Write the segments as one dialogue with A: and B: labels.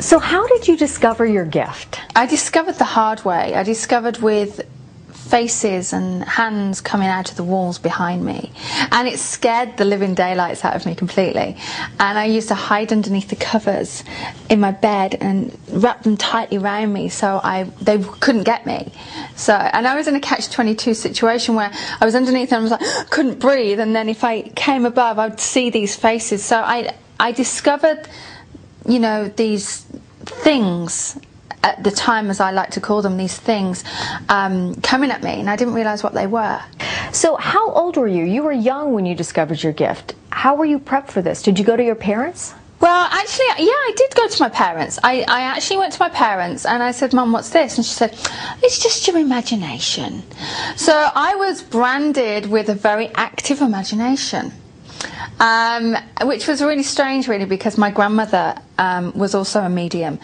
A: So how did you discover your gift?
B: I discovered the hard way. I discovered with faces and hands coming out of the walls behind me, and it scared the living daylights out of me completely. And I used to hide underneath the covers in my bed and wrap them tightly around me so they couldn't get me. And I was in a catch-22 situation where I was underneath and I was like, couldn't breathe, and then if I came above I would see these faces. So I discovered, you know, these things at the time, as I like to call them, these things coming at me, and I didn't realise what they were.
A: So how old were you? You were young when you discovered your gift. How were you prepped for this? Did you go to your parents?
B: Well, actually, yeah, I did go to my parents. I actually went to my parents and I said, Mum, what's this? And she said, it's just your imagination. So I was branded with a very active imagination. Which was really strange, really, because my grandmother was also a medium.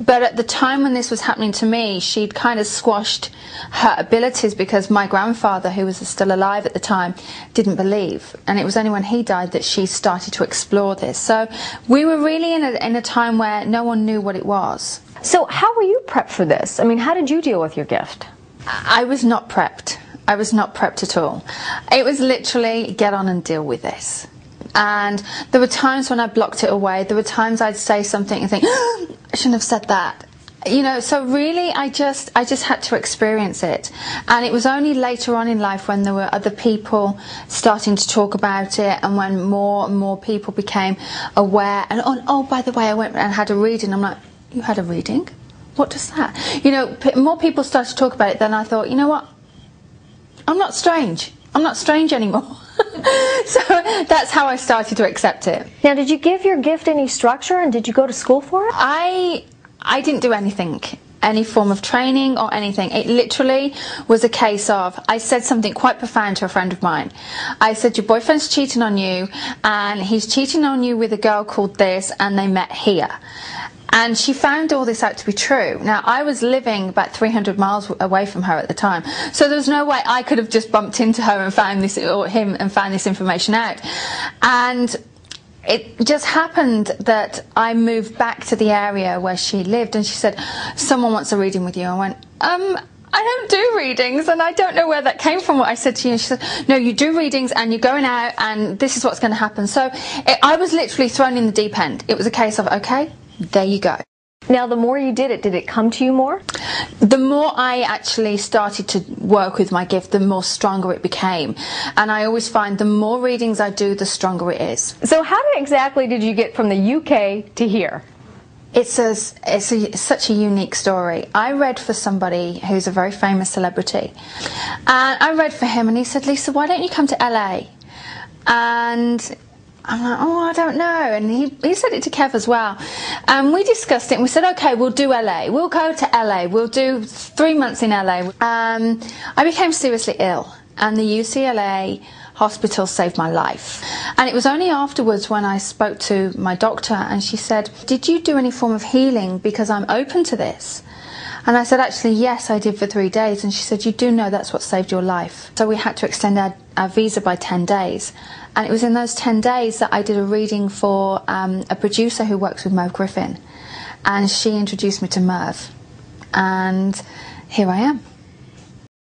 B: But at the time when this was happening to me, she'd kind of squashed her abilities because my grandfather, who was still alive at the time, didn't believe. And it was only when he died that she started to explore this. So we were really in a time where no one knew what it was.
A: So how were you prepped for this? I mean, how did you deal with your gift?
B: I was not prepped. I was not prepped at all. It was literally get on and deal with this. And there were times when I blocked it away. There were times I'd say something and think, oh, I shouldn't have said that. You know, so really I just had to experience it. And it was only later on in life when there were other people starting to talk about it, and when more and more people became aware. And oh, by the way, I went and had a reading. I'm like, you had a reading? What does that? You know, more people started to talk about it. Then I thought, you know what? I'm not strange. I'm not strange anymore. So that's how I started to accept it.
A: Now, did you give your gift any structure, and did you go to school for it?
B: I didn't do anything, any form of training or anything. It literally was a case of, I said something quite profound to a friend of mine. I said, your boyfriend's cheating on you, and he's cheating on you with a girl called this, and they met here. And she found all this out to be true. Now, I was living about 300 miles away from her at the time, so there was no way I could have just bumped into her and found this, or him, and found this information out. And it just happened that I moved back to the area where she lived, and she said, someone wants a reading with you. I went, I don't do readings, and I don't know where that came from, what I said to you. And she said, no, you do readings, and you're going out, and this is what's going to happen. So I was literally thrown in the deep end. It was a case of, okay, there you go.
A: Now, the more you did it come to you more?
B: The more I actually started to work with my gift, the more stronger it became. And I always find the more readings I do, the stronger it is.
A: So how exactly did you get from the UK to here?
B: It's such a unique story. I read for somebody who's a very famous celebrity. And I read for him, and he said, Lisa, why don't you come to LA? And I'm like, oh, I don't know. And he said it to Kev as well. And we discussed it, and we said, okay, we'll do LA. We'll go to LA. We'll do 3 months in LA. I became seriously ill, and the UCLA hospital saved my life. And it was only afterwards when I spoke to my doctor, and she said, did you do any form of healing? Because I'm open to this. And I said, actually, yes, I did for 3 days. And she said, you do know that's what saved your life. So we had to extend our visa by 10 days. And it was in those 10 days that I did a reading for a producer who works with Merv Griffin. And she introduced me to Merv. And here I am.